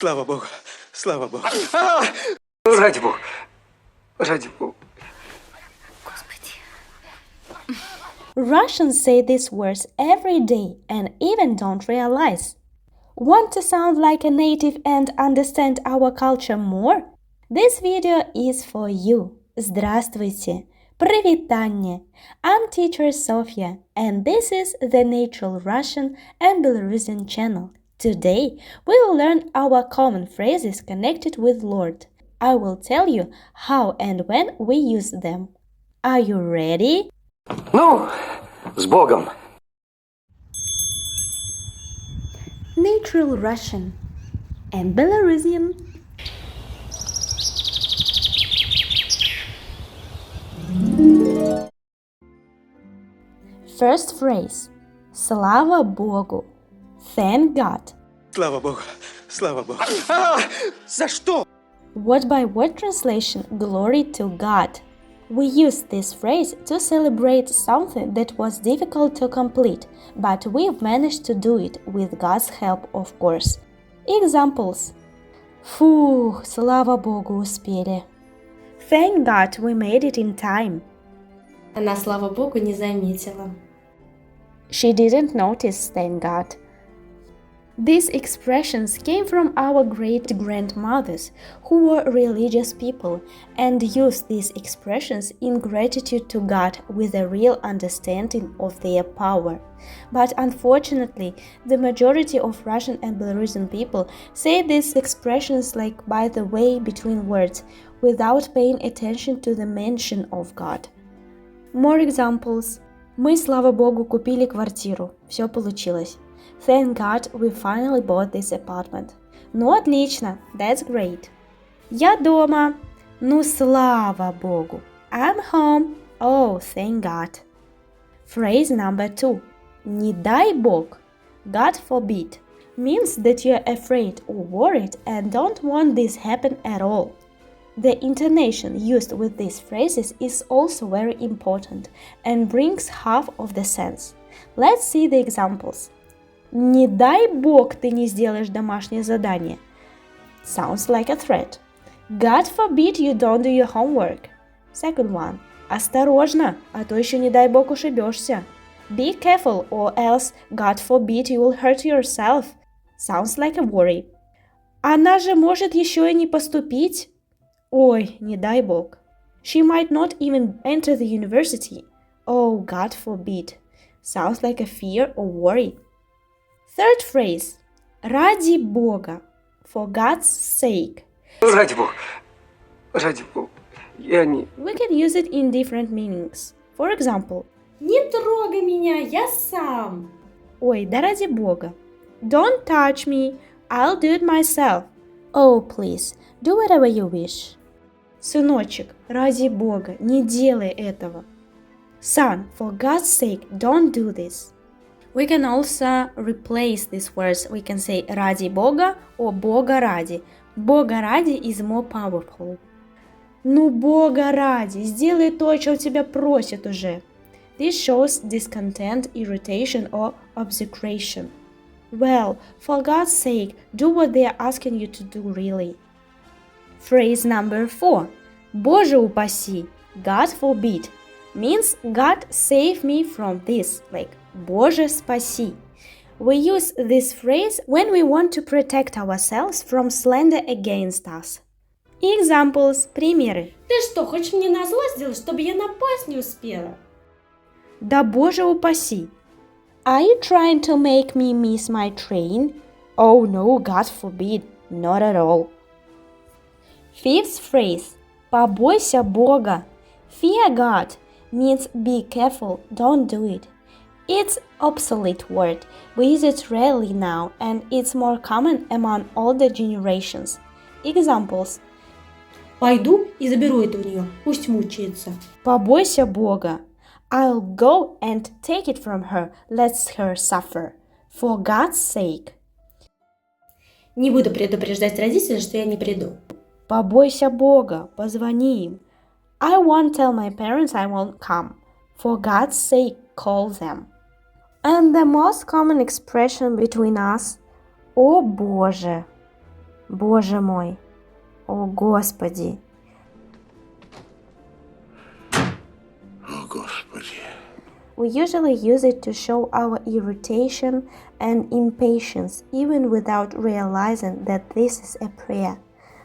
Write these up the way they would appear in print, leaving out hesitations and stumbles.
Слава Богу, слава Богу. Ради Бога. Ради Бога. Russians say these words every day and even don't realize. Want to sound like a native and understand our culture more? This video is for you. Здравствуйте! Привитание! I'm teacher Sophia and this is the Natural Russian and Belarusian channel. Today we will learn our common phrases connected with Lord. I will tell you how and when we use them. Are you ready? Ну, с Богом. Natural Russian and Belarusian. First phrase. Slava Bogu. Thank God. Слава Богу, слава Богу. За что? Word-by-word translation, glory to God. We use this phrase to celebrate something that was difficult to complete, but we've managed to do it with God's help, of course. Examples. Фух, слава Богу, успели. Thank God we made it in time. Она, слава Богу, не заметила. She didn't notice, thank God. These expressions came from our great-grandmothers, who were religious people, and used these expressions in gratitude to God with a real understanding of their power. But unfortunately, the majority of Russian and Belarusian people say these expressions like by the way between words, without paying attention to the mention of God. More examples. Мы, слава Богу, купили квартиру. Все получилось. Thank God we finally bought this apartment. Ну, отлично. That's great. Я дома. Ну, слава Богу. I'm home. Oh, thank God. Phrase number 2. Не дай Бог. God forbid. Means that you're afraid or worried and don't want this happen at all. The intonation used with these phrases is also very important and brings half of the sense. Let's see the examples. Не дай Бог ты не сделаешь домашнее задание. Sounds like a threat. God forbid you don't do your homework. Second one. Осторожно, а то еще не дай Бог ушибешься. Be careful or else God forbid you will hurt yourself. Sounds like a worry. Она же может еще и не поступить. Ой, не дай Бог. She might not even enter the university. Oh, God forbid. Sounds like a fear or worry. Third phrase. Ради Бога. For God's sake. Ради Бога. Ради Бога. Я не... We can use it in different meanings. For example. Не трогай меня, я сам. Ой, да ради Бога. Don't touch me. I'll do it myself. Oh, please. Do whatever you wish. Сыночек, ради Бога, не делай этого. Son, for God's sake, don't do this. We can also replace these words. We can say ради Бога or Бога ради. Бога ради is more powerful. Ну, Бога ради, сделай то, о чем тебя просят уже. This shows discontent, irritation or obsecration. Well, for God's sake, do what they are asking you to do really. Phrase number 4. Боже, упаси. God forbid. Means God save me from this. Like, Боже, спаси. We use this phrase when we want to protect ourselves from slander against us. Examples, примеры. Ты что, хочешь мне назло сделать, чтобы я напасть не успела? Да Боже, упаси. Are you trying to make me miss my train? Oh no, God forbid. Not at all. Fifth phrase. Побойся Бога. Fear God means be careful, don't do it. It's obsolete word. We use it rarely now and it's more common among older generations. Examples. Пойду и заберу это у нее, пусть мучается. Побойся Бога. I'll go and take it from her. Let her suffer. For God's sake. Не буду предупреждать родителей, что я не приду. Побойся Бога. Позвони им. I won't tell my parents I won't come. For God's sake, call them. And the most common expression between us, О Боже. Боже мой, о Господи. О, Господи. We usually use it to show our irritation and impatience even without realizing that this is a prayer.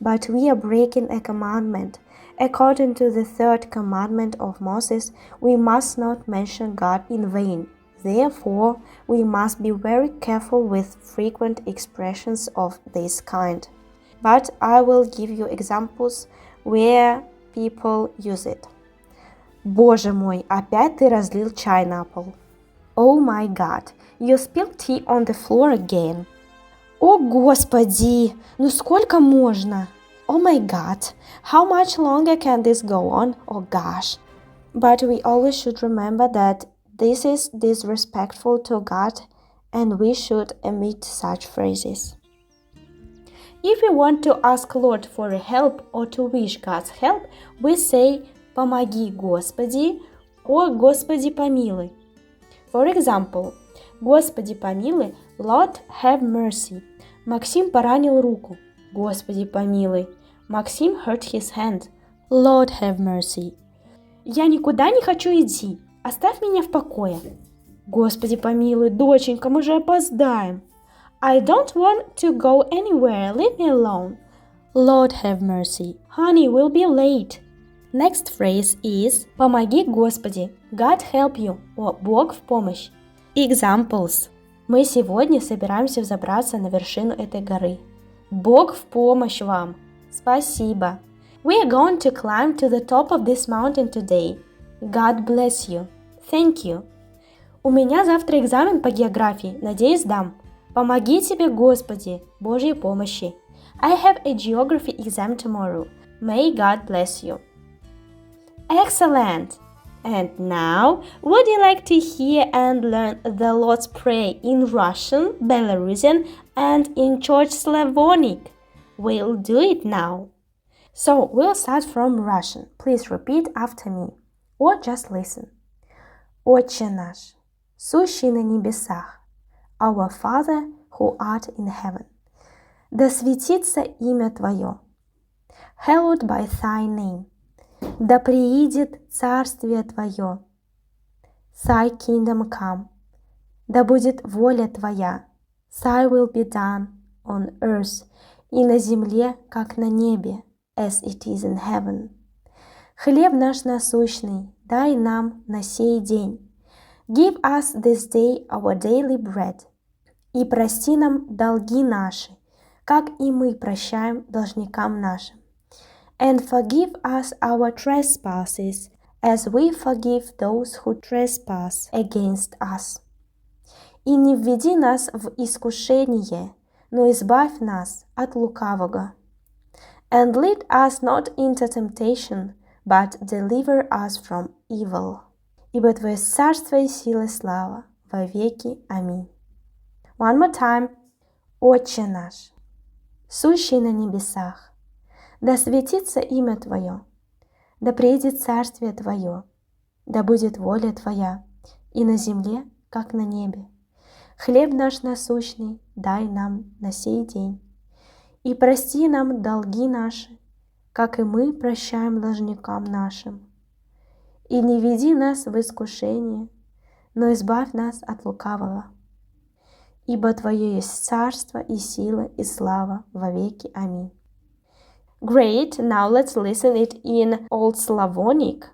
But we are breaking a commandment. According to the third commandment of Moses, we must not mention God in vain. Therefore, we must be very careful with frequent expressions of this kind. But I will give you examples where people use it. Боже мой, опять ты разлил чай на пол. Oh my God, you spilled tea on the floor again. О Господи, ну сколько можно? Oh my God, how much longer can this go on? Oh gosh. But we always should remember that this is disrespectful to God and we should omit such phrases. If we want to ask Lord for help or to wish God's help, we say «Помоги, Господи», «О, Господи, помилуй». For example, «Господи, помилуй», «Lord, have mercy». Максим поранил руку. «Господи, помилуй». Максим hurt his hand. «Lord, have mercy». Я никуда не хочу идти. Оставь меня в покое. «Господи, помилуй, доченька, мы же опоздаем». I don't want to go anywhere. Leave me alone. Lord, have mercy. Honey, we'll be late. Next phrase is «Помоги, Господи». God help you. О, Бог в помощь. Examples. Мы сегодня собираемся взобраться на вершину этой горы. Бог в помощь вам. Спасибо. We are going to climb to the top of this mountain today. God bless you. Thank you. У меня завтра экзамен по географии. Надеюсь, сдам. Помоги тебе, Господи, Божьей помощи. I have a geography exam tomorrow. May God bless you. Excellent! And now, would you like to hear and learn the Lord's Prayer in Russian, Belarusian, and in Church Slavonic? We'll do it now. So, we'll start from Russian. Please repeat after me. Or just listen. Отче наш, сущий на небесах, Our Father who art in heaven. Да светится имя Твое. Hallowed by Thy name. Да приидет Царствие Твое. Thy kingdom come. Да будет воля Твоя. Thy will be done on earth и на земле, как на небе, as it is in heaven. Хлеб наш насущный дай нам на сей день. Give us this day our daily bread. И прости нам долги наши, как и мы прощаем должникам нашим. And forgive us our trespasses, as we forgive those who trespass against us. И не введи нас в искушение, но избавь нас от лукавого. And lead us not into temptation, but deliver us from evil. Ибо Твое царство и сила и слава во веки. Аминь. One more time. Отче наш, сущий на небесах, да светится имя Твое, да приидет царствие Твое, да будет воля Твоя и на земле, как на небе. Хлеб наш насущный дай нам на сей день. И прости нам долги наши, как и мы прощаем должникам нашим. И не веди нас в искушение, но избавь нас от лукавого. Ибо Твое есть царство и сила и слава во веки. Аминь. Great, now let's listen it in Old Slavonic.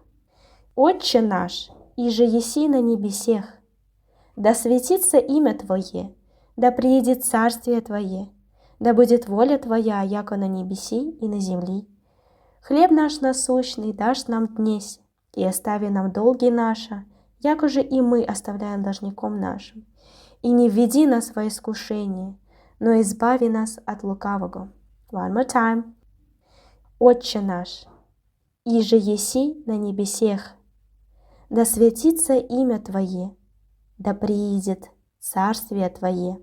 Отче наш, иже еси на небесех, да светится имя Твое, да приидет царствие Твое, да будет воля Твоя, яко на небеси и на земли. Хлеб наш насущный дашь нам днесь, и остави нам долги наши, яко же и мы оставляем должником нашим. И не введи нас во искушение, но избави нас от лукавого. One more time. Отче наш, иже еси на небесех, да светится имя Твое, да приидет царствие Твое,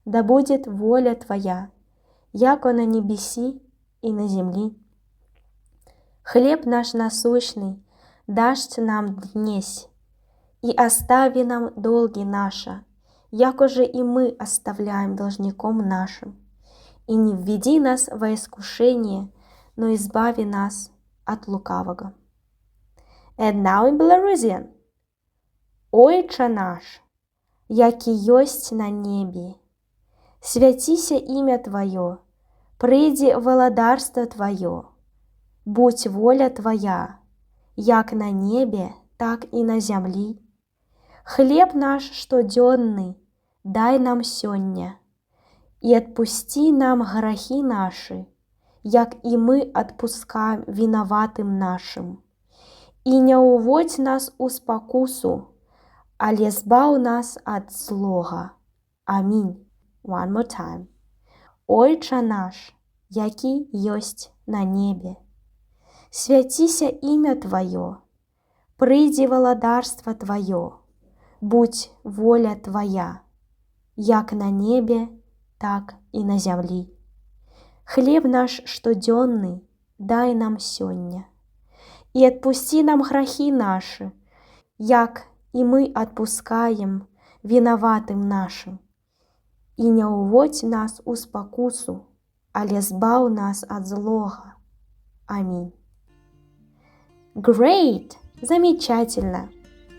да будет воля Твоя, яко на небеси и на земли. Хлеб наш насущный дашь нам днесь, и остави нам долги наши, яко же и мы оставляем должником нашим. и не введи нас во искушение, но избави нас от лукавого. And now in Belarusian. Ойче наш, які ёсць на небе, свяціся імя Твоё, прыйдзе валадарства Твоё, будь воля Твоя, як на небе, так і на зямлі. Хлеб наш штодзённы дай нам сёння, і адпусці нам грахі нашы, як і мы адпускаем вінаватым нашым. І не ўводзь нас у спакусу, але збаў нас ад злога. Амінь. One more time. Ойче наш, які ёсць на небе, свяціся імя Твоё, прыйдзе валадарства Твоё, будь воля Твоя, як на небе, так і на зямлі. Хлеб наш штодзённы дай нам сёння, і адпусці нам грахі нашы, як і мы адпускаем вінаватым нашым. І не ўводзь нас у спакусу, але збаў нас ад злога. Амінь. Great! Замечательно!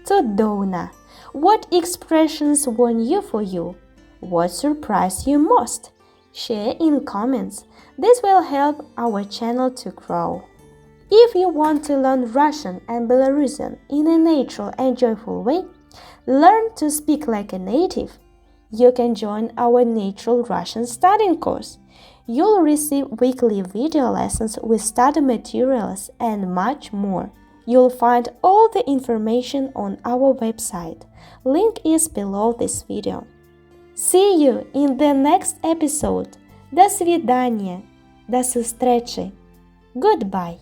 Цудоўна! What expressions won you for you? What surprised you most? Share in comments. This will help our channel to grow. If you want to learn Russian and Belarusian in a natural and joyful way, learn to speak like a native, you can join our Natural Russian Studying course. You'll receive weekly video lessons with study materials and much more. You'll find all the information on our website. Link is below this video. See you in the next episode. До свидания. До зустрічі. Goodbye.